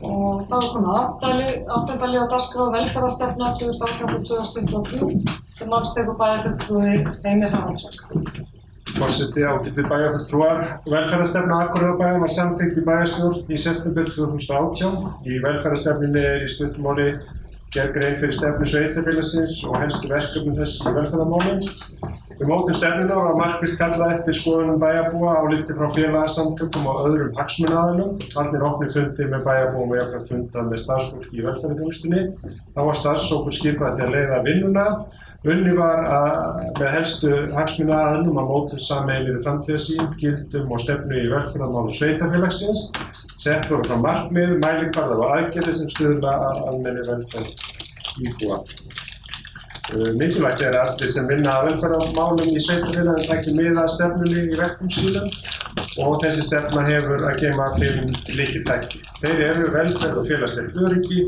Og þá er komið áttunda lið á dagskrá velferðarstefna 2018-2023 sem málstekur bæjarfulltrúi Heimir Haraldsson. Forseti, ágætir bæjarfulltrúar, velferðarstefna Akureyrarbæjar var samþykkt í bæjarstjórn í september 2018. Í velferðarstefnunni í stuttu máli gerð grein fyrir stefnu sveitarfélagsins og helstu verkefnum þess í velferðarmálum. Við mótun stefnunnar var markvisst kallað eftir skoðunum bæjarbúa, áliti frá félagasamtökum og öðrum hagsmunaaðilum. Haldnir opnir fundir með bæjarbúum og jafnframt fundað með starfsfólki í velferðarþjónustunni. Þá var starfshópur skipaður til að leiða vinnuna. Unnið var með helstu hagsmunaaðilum að mótun sameiginlegri framtíðarsýn, gildum og stefnu í velferðarmálum sveitarfélagsins. Sett voru fram markmið, mælikvarðar og aðgerðir sem stuðla að almennri velferð íbúa. Mikilvægt er að allir sem vinna að velferðarmálum í sveitarfélaginu taki mið af stefnunni í verkum sínum og þessi stefna hefur að geyma 5 lykilþætti. Þeir eru velferð og félagslegt öryggi,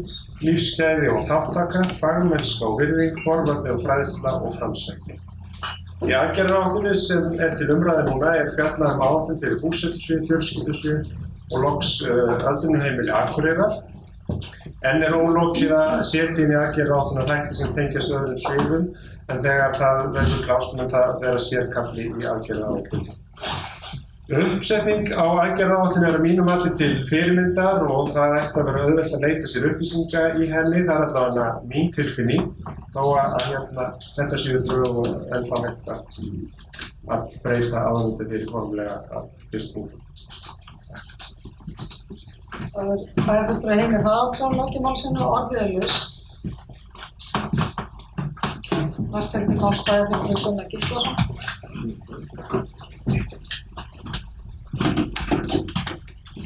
lífsgæði og þáttaka, fagmennska og virðing, forvarnir og fræðsla og framsækni. Í aðgerðaáætluninni sem er til umræðu núna er fjallað áætlun fyrir búsetusvið, fjölskyldusvið og loks öldrunarheimili Akureyrar. Enn er ólokið að setja inn í aðgerðaáætlunina þætti sem tengjast öðrum sviðum en þegar það verður klárt mun það vera sérkafli í aðgerðaáætluninni. Uppsetning á aðgerðaáætluninni er að mínu mati til fyrirmyndar og það ætti að vera auðvelt að leita sér upplýsinga í henni. Það er allavega mín tilfinning þó að þetta séu drög og ennþá hægt að breyta áðundi fyrir formlega að birtingu. Bæjarfulltrúi Heimir Haraldsson lokið málsinu og orðið er laust. Næst er til máls bæjarfulltrúi Gunnar Gíslason.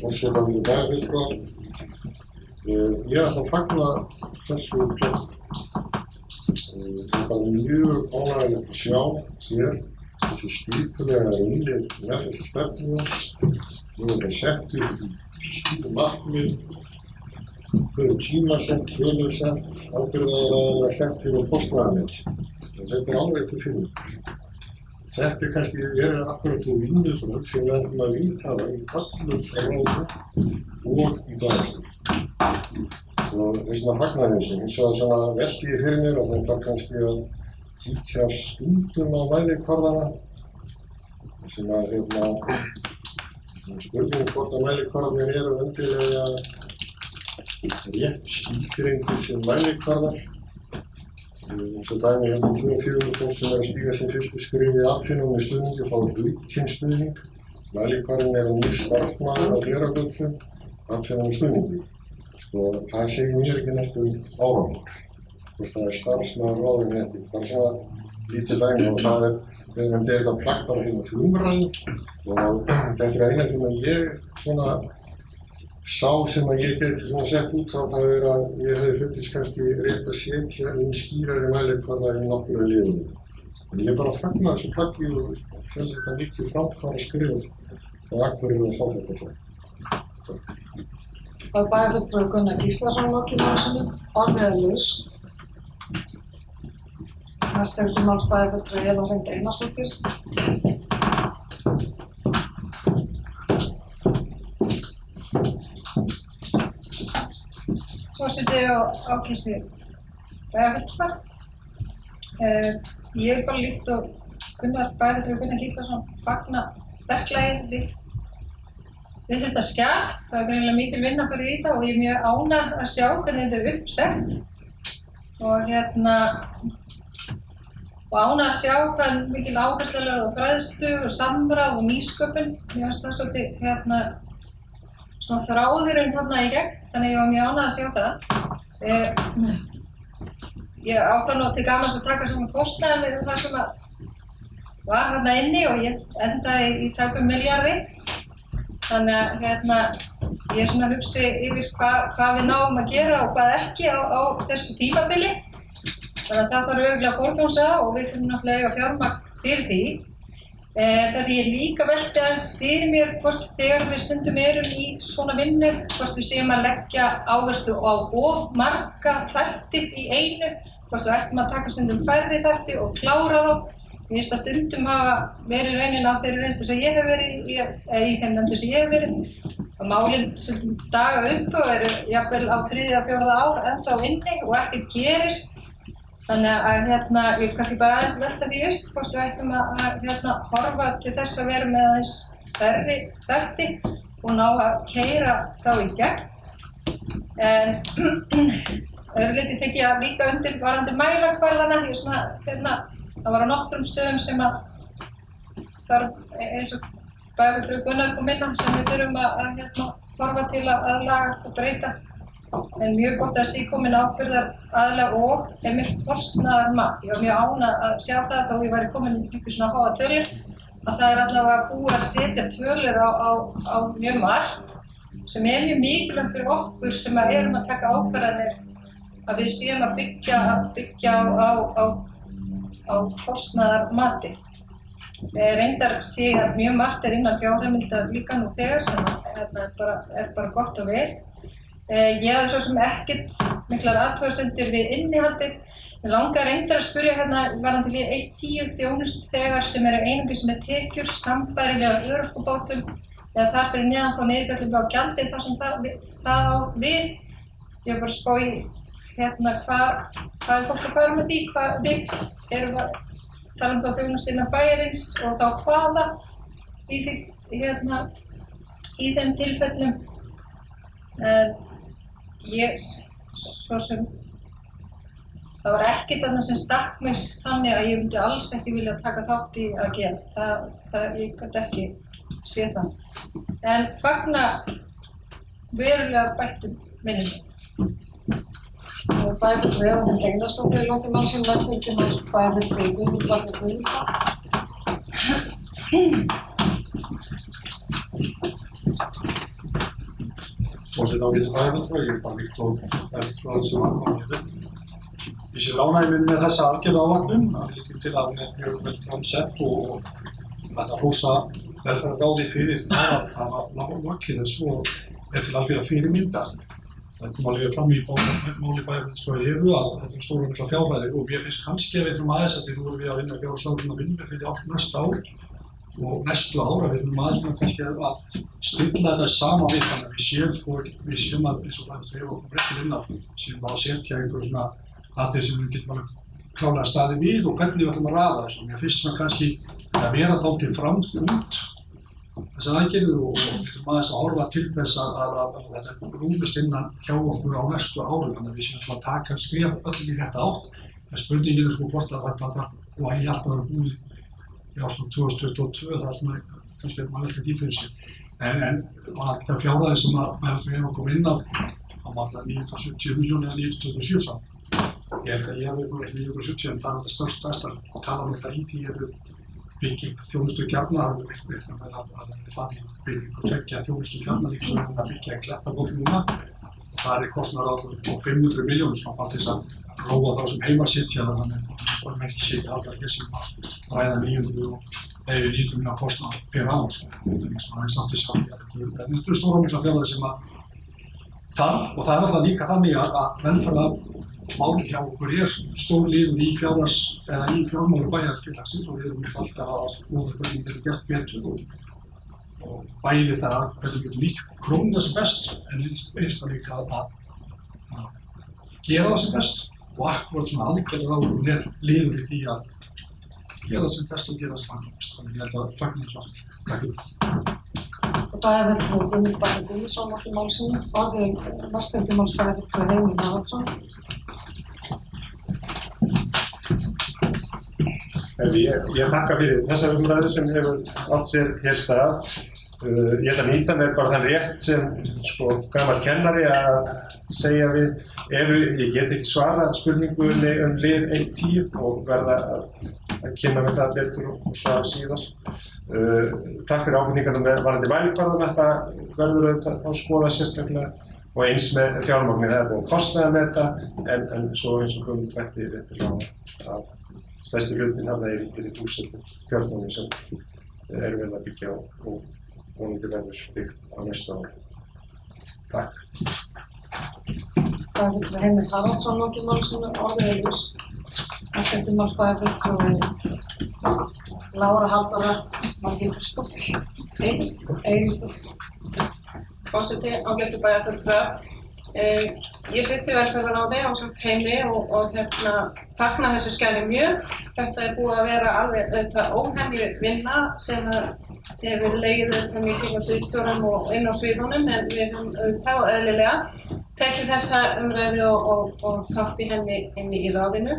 Forseta fyrir bæjarfulltrúar. Ég ætla að fagna þessu plögg. Það er bara mjög ánægjulegt að sjá hér þessu skipulega innlið með þessu stefnu. Við erum sett upp skipum markmið, þau eru tímasett, tölusett, ábyrgðaraðilega settir og kostnaðarmet. Þetta er alveg til fyrir. Þetta er kannski akkurat þú vinnubrögð sem við ætlum að viðhafa í öllum ráðum og í bæjarstjórn. Þess vegna fagnaði þessu. Hins vegar svona velti ég fyrir mér og það þarf kannski að kíkja stundum á mælikvarðana sem að spurning hvort að mælikvarðarnir eru endilega rétt skilgreindir sem mælikvarðar. Eins og dæmi hérna 24% sem að stíga sin fyrstu skref í atvinnum í stuðningi og fá aukinn stuðning. Mælikvarðin er nýr starfsmaður á Glerárgötu, atvinnum í stuðningi. Það segir mér ekki neitt árangur. Hvort það er starfsmaður ráðinn eða ekki. Það er svona lítið dæmi og það er en þetta er eitthvað plagg bara hérna til umræðu og þetta er eina sem ég svona sá sem ég geti svona sett út á það er að ég hefði fundist kannski rétt að setja inn skýrari mælikvarða í nokkru liðum. En ég bara fagna þessu plaggi og finn þetta mikið framfara skrif og Akureyri að fá þetta flagg. Það er bæjarfulltrúi Gunnar Gíslason lokið málsinu, orðið er laust. Næst er til máls bæjarfulltrúi Eva Hrund Einarsdóttir. Forseti og ágætir bæjarfulltrúar. Ég vil bara líkt og bæjarfulltrúi Gunnar Gíslason fagna verklagi við þetta skjal. Það er greinilega mikil vinna fyrir í þetta og ég er mjög ánægð að sjá hvernig þetta er uppsett. Og ánægð að sjá hvað mikil áhersla er lögð á fræðslu og samráð og nýsköpun. Mér finnst það svolítið svona þráðurinn þarna í gegn, þannig ég var mjög ánægð að sjá það. Ég ákvað nú til gamans að taka saman kostnaðinn við það sem var þarna inni og ég endaði í tæpum milljarði. Þannig að ég svona hugsi yfir hvað við náum að gera og hvað ekki á þessu tímabili. Þannig að það þarf örugglega að forgangsraða og við þurfum náttúrulega að eiga fjármagn fyrir því. Það sem ég líka velti aðeins fyrir mér hvort þegar við stundum erum í svona vinnu, hvort við séum að leggja áherslu á of marga þætti í einu, hvort við ættum að taka stundum færri þætti og klára þá. Mér finnst að stundum hafa verið raunin af þeirri reynslu sem ég hef verið í þeim nefndum sem ég hef verið. Að málin sem daga upp og eru jafnvel á 3. og 4. ár ennþá inni og ekkert gerist. Þannig að ég kannski bara aðeins velta því upp hvort við ættum að horfa til þess að vera með aðeins færri þætti og ná að keyra þá í gegn. En öðru leyti tek ég líka undir varðandi mælakvarðana. Það var á nokkrum stöðum sem að þarf eins og bæjarfulltrúi Gunnar kom inn á sem við þurfum að horfa til að laga og breyta. En mjög gott að sé komin ábyrgðaraðila og einmitt kostnaðarmat. Ég var mjög ánægð að sjá það þó ég væri komin einhver svona háa tölur að það er allavega búið að setja tölur á mjög margt sem er mjög mikilvægt fyrir okkur sem erum að taka ákvarðanir að við séum að byggja á kostnaðarmati. Reyndar sé að mjög margt er innan fjárheimilda líka nú þegar sem er bara gott og vel. Ég hafði svo sem ekkert miklar athugasemdir við innihaldið. Mig langar reyndar að spyrja varðandi lið 1.10 þjónustuþegar sem eru einungis með tekjur sambærilegar örorkubótum eða þar fyrir neðan fá niðurfellingu á gjaldi þar sem það á við. Ég var bara að spá í hvað er fólk að fara með því, hvað við erum að tala þá þjónustu innan bæjarins og þá hvaða í þeim tilfellum. Svo sem það var ekkert annað sem stakk mig þannig að ég myndi alls ekki vilja taka þátt í að gera. Ég gat ekki séð það. En fagna verulega bættum vinnunni. Og bæjarfulltrúi Eva Einarsdóttir í lokin málsins, næstfylgdi máls bæjarfulltrúi Guðmundur Guðmundsson. Forseti ágætis bæjarfulltrúa, ég er bara líkt og bæjarfulltrúa sem annar. Ég sé ánægður með þessa aðgerðaáætlun, að við lítum til að hún er mjög vel framsett og þetta hrósa velferðarráði fyrir það að hafa lokið þessu og til algjörða fyrirmyndar. Það kom alveg fram í máli bæjarfulltrúa að þetta er stóra mikla fjárhæðir og mér finnst kannski að við þurfum aðeins að því nú erum við að vinna fjárhagsáætlun og vinna fyrir allt næsta ár og næstu ára við þurfum aðeins kannski að stilla þetta saman við þannig að við séum að eins og bæjarfulltrúi Eva kom rétt inn að séum að setja einhverjum svona atriði sem við getum alveg klálega staðið við og hvernig við ætlum að raða þessu. Mér finnst svona kannski að vera dálítið framþungt þessar aðgerðir og við þurfum aðeins að horfa til þess að þetta rúmist innan hjá okkur á næstu árum þannig að við séum að taka skref öll í rétta átt. En spurningin er hvort að þetta þarf og að ég alltaf vera búið í árslok 2022, það er svona kannski að maður velta því fyrir sig. En það fjárhæðir sem við hefum komið inn að alltaf 970 milljónir eða 927 samt. Ég held að ég hafi verið 970 en það er þetta stærsta tala alltaf í því bygging þjónustu kjarna að það fann bygging og tveggja þjónustu kjarna líka að byggja Klettaborg núna. Það er kostnaður á 500 milljónir svona til þess að róa þá sem heima sitja þannig að það ekki sitja alltaf hér sem að ræða 900 miljónar kostnaður per ár. Það er samt í samfélagi. Þetta eru stóra mikla fjárhæðir sem að þarf og það er alltaf líka þannig að velferðarmál hjá okkur er stór liður í fjármálu bæjarfélagsins og við erum alltaf að skoða hvernig þetta er gert betur og bæði það hvernig við getum nýtt krónuna sem best en einst að líka að gera það sem best og akkúrat svona aðgerðaáætlun er liður í því að gera það sem best og gera það sem best. Þannig ég held að fagna þessu aftur. Takk fyrir. Bæjarfulltrúi Guðmundur Guðmundsson í málsins, orðið næstfylgdi máls bæjarfulltrúi Heimir Haraldsson. Ég þakka fyrir þessa umræðu sem hefur átt sér hér stað. Ég ætla að nýta mér bara þann rétt sem gamall kennari að segja við ég get ekki svarað spurningunni lið 1.10 og verða að kynna með það betur og svara síðar. Takk fyrir ábendingarnar varðandi mælikvarðana, þetta verður auðvitað að skoða sérstaklega og eins með fjármagnið, það er búin kostnaði með þetta en svo eins og komum rætti réttilega að stærsti hlutinn þarna er í búsetu kjörnunum sem verið að byggja og vonandi verður byggt á næsta ári. Takk. Bæjarfulltrúi Heimir Haraldsson í málsins, orðið næstfylgdi máls bæjarfulltrúi Lára Halldóra Margeirsdóttir. Eiríksdóttir. Forseti, ágættu bæjarfulltrúar. Ég sitt í velferðarráði ásamt Heimi og fagna þessu skjali mjög. Þetta er búið að vera alveg óhemju vinna sem hefur legið þetta mikið á sviðstjórum og inn á sviðunum, en við höfum þá eðlilega tekið þessa umræðu og þátt í henni inni í ráðinu.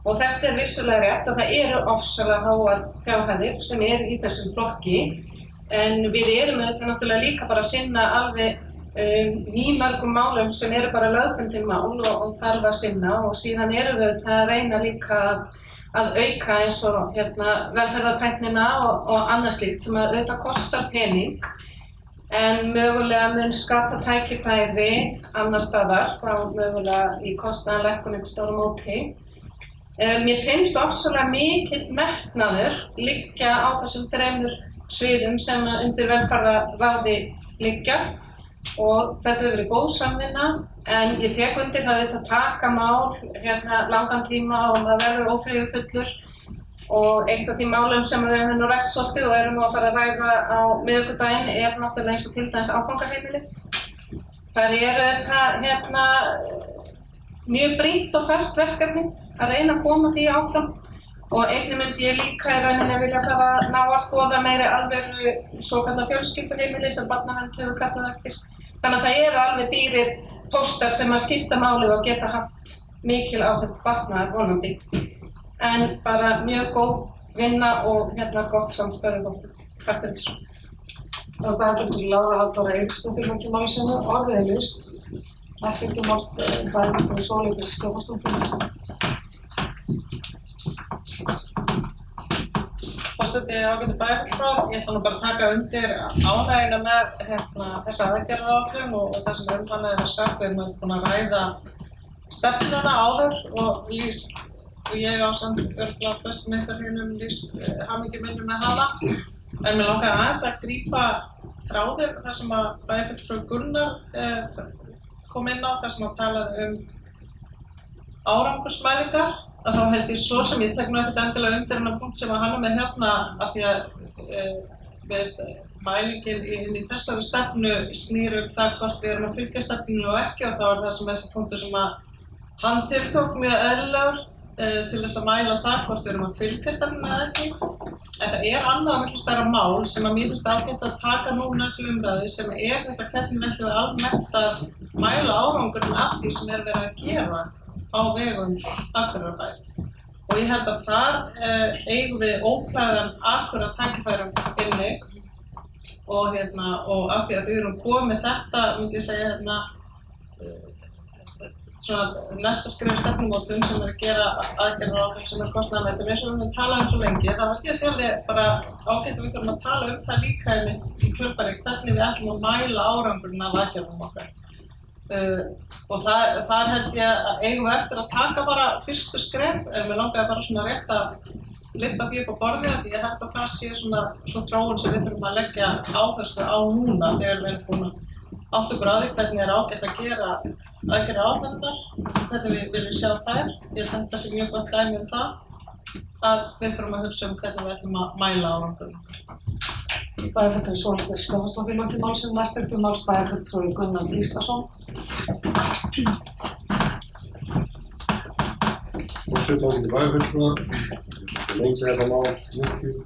Og þetta er vissulega rétt að það eru ofsalega háar fjárhæðir sem eru í þessum flokki, en við erum auðvitað náttúrulega líka bara að sinna alveg mýmörgum málum sem eru bara lögbundin mál og þarf að sinna, og síðan erum við auðvitað að reyna líka að auka eins og velferðartæknina og annað slíkt sem auðvitað kostar pening, en mögulega mun skapa tækifæri annar staðar, þá mögulega í kostnaðarlækkun einhvers staðar á móti. Mér finnst ofsalega mikill metnaður liggja á þessum þremur sviðum sem undir velferðarráði liggja, og þetta hefur verið góð samvinna, en ég tek undir það að taka mál langan tíma og maður verður óþreyjufullur, og eitt af því málum sem við höfum nú rætt svolítið og erum nú að fara að ræða á miðvikudaginn er náttúrulega eins og til dæmis áfangaheimilið. Það eru mjög brýnt og þarft verkefni að reyna að koma því áfram, og einnig myndi ég líka í rauninni vilja fara að ná að skoða meiri alvöru svokallað fjölskylduheimili sem Barnavernd hefur kallað eftir. Þannig að það eru alveg dýrir póstar sem að skipta máli og geta haft mikil áhrif barna vonandi. En bara mjög góð vinna og gott samstarf. Takk fyrir. Það er bæjarfulltrúi Lára Halldóra Eiríksdóttir fólki málsinu, orðið er laust. Næstum bæjarfulltrúi Sóley Björk Stefánsdóttir. Forseti, ágættu bæjarfulltrúar, ég ætla nú bara að taka undir ánægjuna með þessa aðgerðaáætlun og það sem umhverfið er sagt. Við erum búin að ræða stefnuna áður og lýst, og ég ásamt örugglega flestum ykkar hérna lýst hamingju minni með hana. En mér langaði aðeins að grípa þráðinn þar sem að bæjarfulltrúi Gunnar kom inn á, þar sem að talaði árangursmælingar. Að þá held ég svo sem ég tek nú ekkert endilega undir hennar punkt sem að hann er með hérna, af því að mælingin inn í þessari stefnu snýr það hvort við erum að fylgja stefninu og ekki, og þá það sem þessi punktur sem að hann tiltók mjög eðlilegur til þess að mæla það hvort við erum að fylgja stefninu eða ekki. En það annað og miklu stærra mál sem að mér finnst ágætt að taka núna til umræðu, sem þetta hvernig ætlum við almennt að mæla árangurinn af því sem verið að gera á vegum Akureyrarbæjar. Og ég held að þar eigum við óplæðan Akureyrar tækifærum inni, og af því að við erum komið með þetta, myndi ég segja, svona næsta skref stefnumótun sem að gera aðgerðaráætlun sem kostnaðarmetin, eins og við höfum talað svo lengi, þá held ég að sé bara ágætt að við þurfum að tala það líka í kjölfarið hvernig við ætlum að mæla árangurinn af aðgerðum okkar. Og þar held ég að eigum við eftir að taka bara fyrstu skref, en mér langaði bara svona rétt að lyfta því upp á borðið, því ég held að það sé svona þróun sem við þurfum að leggja áherslu á núna þegar við erum búin að átta okkur á því hvernig ágætt að gera aðgerðaáætlanirnar, hvernig við viljum sjá þær. Ég held að þetta sé mjög gott dæmi það að við þurfum að hugsa hvernig við ætlum að mæla árangurinn. Bæjarfulltrúi Sóley Björk Stefánsdóttir fólki málsinu, næstum máls bæjarfulltrúi Gunnar Gíslason. Forseti, ágættu bæjarfulltrúar, lengi þetta mál mikið.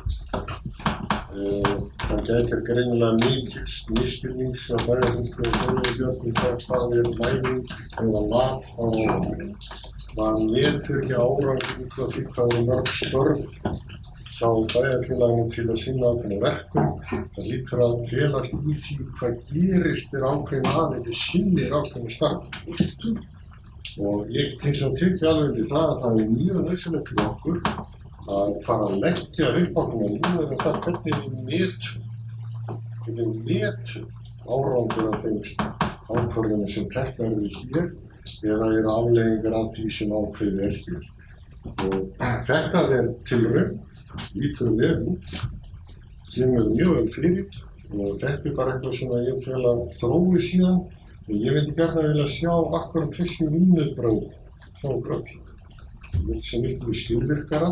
Það gætir greinilega mikils misskilnings hjá bæjarfulltrúi Sóleyju Björk hvað mæling eða mat á árangri. Man metur ekki árangur út frá því hvað mörg störf hjá bæjarfélaginu til að sinna ákveðnum verkum. Það hlýtur að felast í því hvað gerist ákveðin aðili sinnir ákveðnu starfi. Og ég tek alveg undir það að það mjög nauðsynlegt fyrir okkur að fara að leggja upp ákveðna línur um það hvernig við metum árangur af þeim ákvörðunum sem teknar eru hér eða eru afleiðingar af því sem ákveðið er hér. Og þetta tilraun, lítur vel út, kemur mjög vel fyrir, og þetta bara eitthvað sem ég tel að þrói síðan. Ég vildi gjarnan vilja sjá akkúrat þessi vinnubrögð hjá okkur öll. Ég vil sé miklu skilvirkara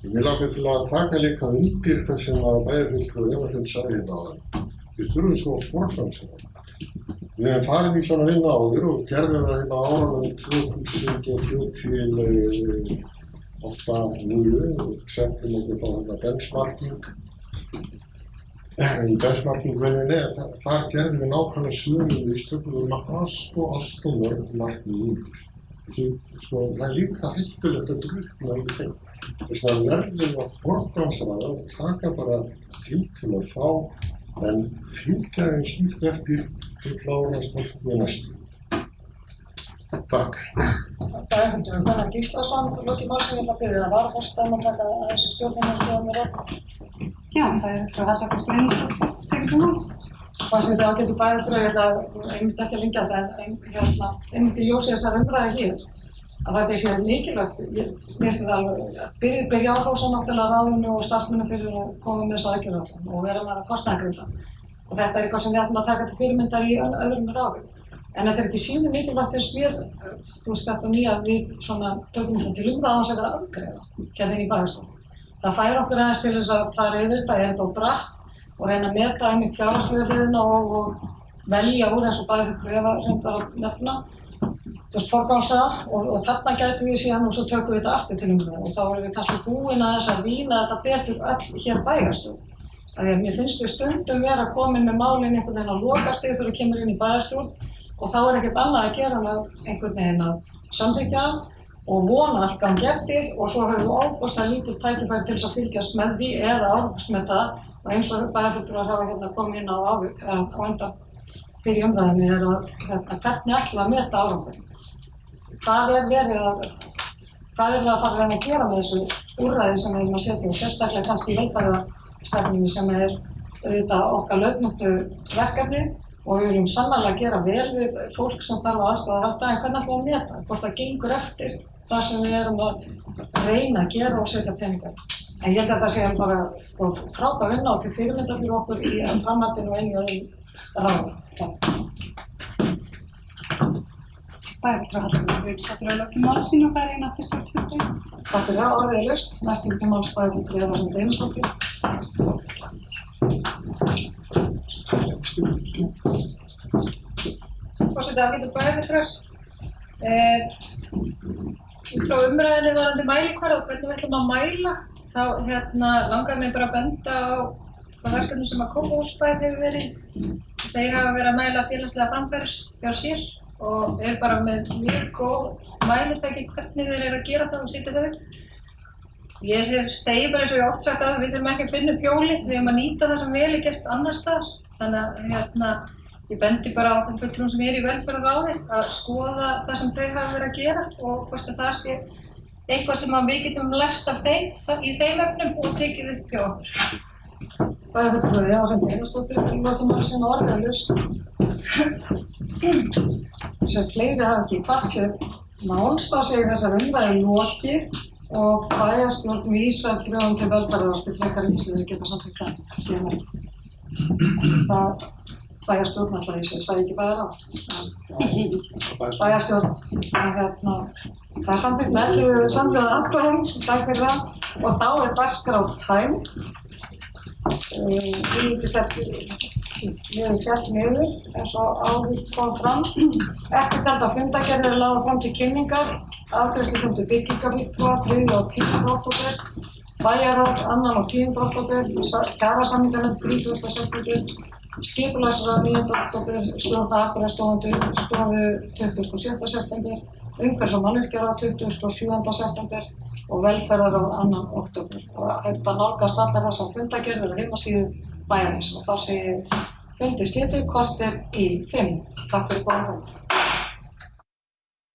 Mér langar til að taka líka undir það sem að bæjarfulltrúi Eva Hrund sagði hérna áðan. Við þurfum svo að forgangsraða. Við hefum farið í svona vinna áður og gerðum það hérna á árunum 2002 til 8-9 og settum okkur þá hérna benchmarking-vinninni. Þar gerðum við nákvæmlega sömu mistökum með allt og mörg markmið undir. Það er líka hættulegt að drukkna í þeim. Þess vegna verðum við að forgangsraða og taka bara tiltölulega fá en fylgja þeim stíft eftir til klárast með næstu. Takk. Bæjarfulltrúi Gunnar Gíslason, lokið málsins ég ætla að biðja það varaforsetann að taka aðeins stjórnarmyndið með rétt. Já, það er frá Hallbjörg Brynjarsdóttir, tekur til máls. Það sem þið ágætu bæjarfulltrúi, ég ætla einmitt ekki að lengja þetta en einmitt í ljósi þessar umræðu hér að þetta sé mikilvægt. Mér finnst þetta alveg að byrja á hrósa náttúrulega ráðinu og starfsmönnum fyrir að koma með þessa aðgerðaáætlun og vera með kostnaðargrinda. Og þetta er eitthvað sem við ætlum að taka til fyrirmyndar í öðrum ráðum. En þetta er ekki síður mikilvægt fyrst mér, þú veist þetta nýja við svona tökum þetta til umræðans að vera aðgreiða hérna inn í bæjarstjórn. Það fær okkur aðeins til þess að fara yfir þetta, er þetta of bratt og reyna að meta einmitt fjárhagslega hliðina og velja úr eins og bæjarfulltrúi Eva Hrund var að nefna. Þú veist, forgangsraða og þarna gætum við síðan og svo tökum við þetta aftur til umræðu og þá erum við kannski búin að þess að rýna þetta betur öll hér bæjarstjórn. Þegar mér finnst við stundum vera komin með málin einhvern veginn á lokastig þegar við kemur inn í bæjarstjórn og þá er ekkert annað að gera með einhvern veginn að samþykkja og vona allt gangi eftir og svo höfum við ofboðslega lítil tækifæri til þess að fylgjast með því eða árangursmeta og eins og bæjarfulltrúar hafa hérna komið inn á undan fyrir umræðinni er að hvernig ætlum við að meta árangurinn. Hvað er það að fara að gera með þessu úrræði sem við erum að setja og sérstaklega kannski í velferðarstefnunni sem er auðvitað okkar lögbundnu verkefni og við viljum sannarlega gera vel við fólk sem þarf á aðstoð að halda en hvernig ætlum við að meta, hvort það gengur eftir það sem við erum að reyna að gera og setja peningar. En ég held að þetta sé bara frábær vinna og til fyrirmyndar fyrir okkur í framhaldinu og einu öðrum ráðum. Bæjarfulltrúi Hallbjörg Brynjarsdóttir að lokið máli sínu og færi inn aftur stjórn fundarins. Takk fyrir það, orðið er laust. Næst til máls bæjarfulltrúi Eva Hrund Einarsdóttir. Forseti ágætu bæjarfulltrúar. Frá umræðinni varðandi mælikvarða og hvernig við ætlum að mæla, þá langar mér bara að benda á það verkefni sem að Kópavogsbær hefur verið. Þeir hafa verið að mæla félagslega framfarir hjá sér og eru bara með mjög góð mælitæki hvernig þeir eru að gera það og setja það upp. Ég segi bara eins og ég oft sagt að við þurfum ekki að finna upp hjólið, við höfum að nýta það sem vel er gert annars staðar. Þannig að ég bendi bara á þeim fulltrúum sem í velferðarráði að skoða það sem þau hafa verið að gera og hvort að það sé eitthvað sem við getum lært af þeim í þeim efnum og tekið upp hjá okkur. Bæjarfulltrúi Eva Hrund Einarsdóttir lokið málsins og orðið er laust. Sem fleiri hafa ekki hvatt sér máls þá sé þessar umræðu lokið og bæjarstjórn vísar drögum til velferðarráðs til frekari umsliðir geta samþykkt það. Það bæjarstjórn alltaf ég sagði ekki bæjarráð. Bæjarstjórn, það er samþykkt með 11 samhljóða atkvæðum, takk fyrir það og þá er dagskrá tæmd. Við fjall niður eins og áður kom fram. Eftirtalda fundargerðir eru lagðar fram til kynningar. Afgreiðslufundur byggingarfulltrúa 3. og 10. október, bæjarráð 2. og 10. október, kjarasamninganefnd 30. september, skipulagsráð 9. október, stjórn Akureyrarstofu 27. september, umhverfis- og mannvirkjaráð 27. september og velferðarráð 2. október. Og hægt að nálgast allar þessar fundargerðir á heimasíðu bæjarins og þá sé fundi slitið korter í 5. Takk fyrir góðan fund.